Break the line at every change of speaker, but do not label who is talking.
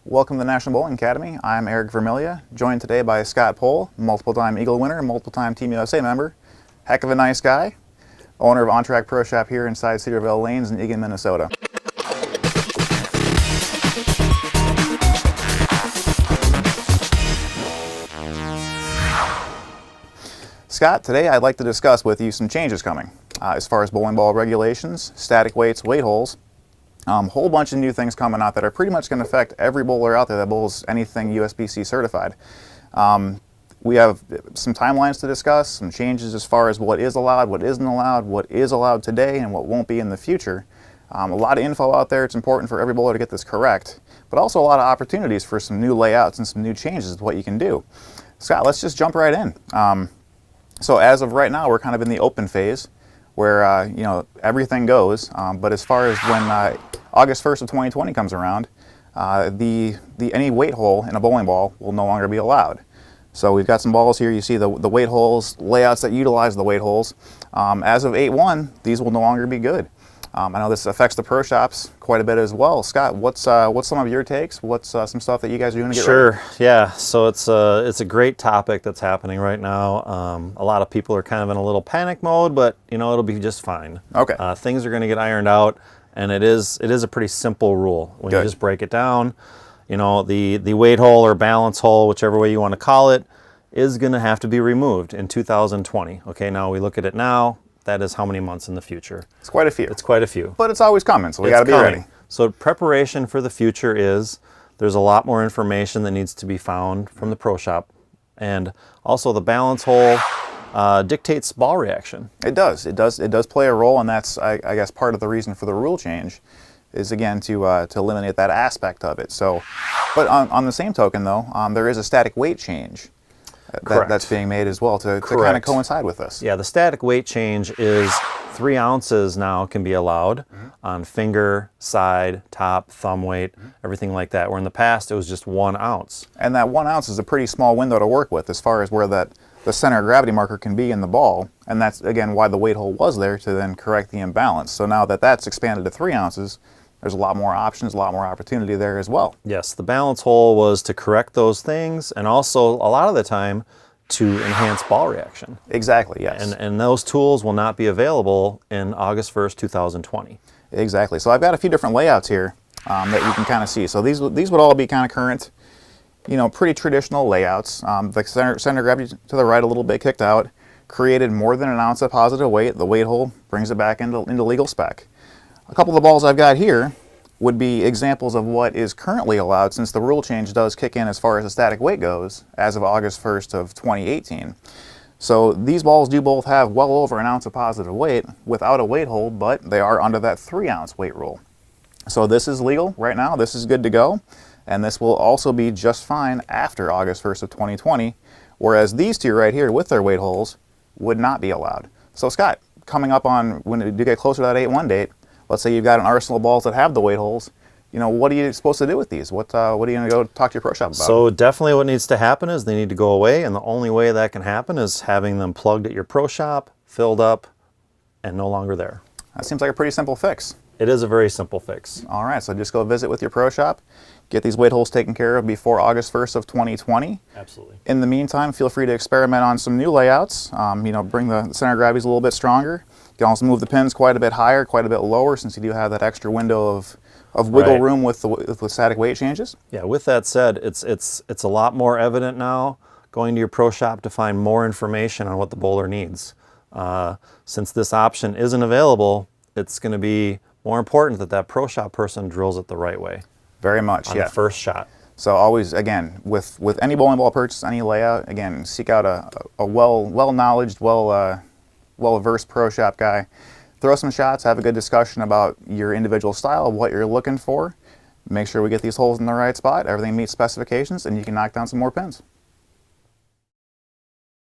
Welcome to the National Bowling Academy. I'm Eric Vermilia, joined today by Scott Pohl, multiple-time Eagle winner, multiple-time Team USA member. Heck of a nice guy, owner of On Track Pro Shop here inside Cedarville Lanes in Eagan, Minnesota. Scott, today I'd like to discuss with you some changes coming as far as bowling ball regulations, static weights, weight holes. Whole bunch of new things coming out that are pretty much going to affect every bowler out there that bowls anything USBC certified. We have some timelines to discuss, some changes as far as what is allowed, what isn't allowed, what is allowed today, and what won't be in the future. A lot of info out there. It's important for every bowler to get this correct, but also a lot of opportunities for some new layouts and some new changes to what you can do. Scott, let's just jump right in. So as of right now, we're kind of in the open phase, where you know, everything goes. But as far as when August 1st of 2020 comes around, any weight hole in a bowling ball will no longer be allowed. So we've got some balls here. You see the weight holes, layouts that utilize the weight holes. As of 8/1, these will no longer be good. I know this affects the pro shops quite a bit as well. Scott, what's some of your takes? What's some stuff that you guys are doing to get ready?
Sure, yeah. So it's a great topic that's happening right now. A lot of people are kind of in a little panic mode, but you know, it'll be just fine.
Okay.
Things are going to get ironed out, and it is a pretty simple rule when you just break it down. You know, the weight hole or balance hole, whichever way you want to call it, is going to have to be removed in 2020. Okay, now we look at it now. That is how many months in the future?
It's quite a few.
It's quite a few.
But it's always coming, so we got to be ready.
So preparation for the future is, there's a lot more information that needs to be found from the pro shop. And also the balance hole dictates ball reaction.
It does. It does play a role, and that's, I guess, part of the reason for the rule change is, again, to eliminate that aspect of it. So, but on the same token, though, there is a static weight change that's being made as well to kind of coincide with this.
Yeah, the static weight change is 3 ounces now can be allowed on finger, side, top, thumb weight, everything like that, where in the past it was just 1 ounce.
And that 1 ounce is a pretty small window to work with as far as where the center of gravity marker can be in the ball, and that's, again, why the weight hole was there, to then correct the imbalance. So now that that's expanded to 3 ounces, there's a lot more options, a lot more opportunity there as well.
Yes, the balance hole was to correct those things, and also a lot of the time to enhance ball reaction.
Exactly, yes.
And those tools will not be available in August 1st, 2020.
Exactly. So I've got a few different layouts here that you can kind of see. So these would all be kind of current, you know, pretty traditional layouts. The center gravity to the right a little bit kicked out, created more than 1 ounce of positive weight. The weight hole brings it back into legal spec. A couple of the balls I've got here would be examples of what is currently allowed, since the rule change does kick in as far as the static weight goes as of August 1st of 2018. So these balls do both have well over 1 ounce of positive weight without a weight hole, but they are under that 3 ounce weight rule. So this is legal right now, this is good to go, and this will also be just fine after August 1st of 2020, whereas these two right here with their weight holes would not be allowed. So Scott, coming up on when you get closer to that 8/1 date, let's say you've got an arsenal of balls that have the weight holes. You know, what are you supposed to do with these? What are you going to go talk to your pro shop about?
So definitely what needs to happen is they need to go away, and the only way that can happen is having them plugged at your pro shop, filled up, and no longer there.
That seems like a pretty simple fix.
It is a very simple fix.
All right, so just go visit with your pro shop, get these weight holes taken care of before August 1st of 2020.
Absolutely.
In the meantime, feel free to experiment on some new layouts. You know, bring the center of gravity a little bit stronger. You can also move the pins quite a bit higher, quite a bit lower, since you do have that extra window of wiggle room with the static weight changes.
Yeah, with that said, it's a lot more evident now going to your pro shop to find more information on what the bowler needs. Since this option isn't available, it's going to be more important that pro shop person drills it the right way.
Very much,
on
yeah.
the first shot.
So always, again, with any bowling ball purchase, any layout, again, seek out a well-knowledged, well-versed pro shop guy. Throw some shots, have a good discussion about your individual style, what you're looking for. Make sure we get these holes in the right spot, everything meets specifications, and you can knock down some more pins.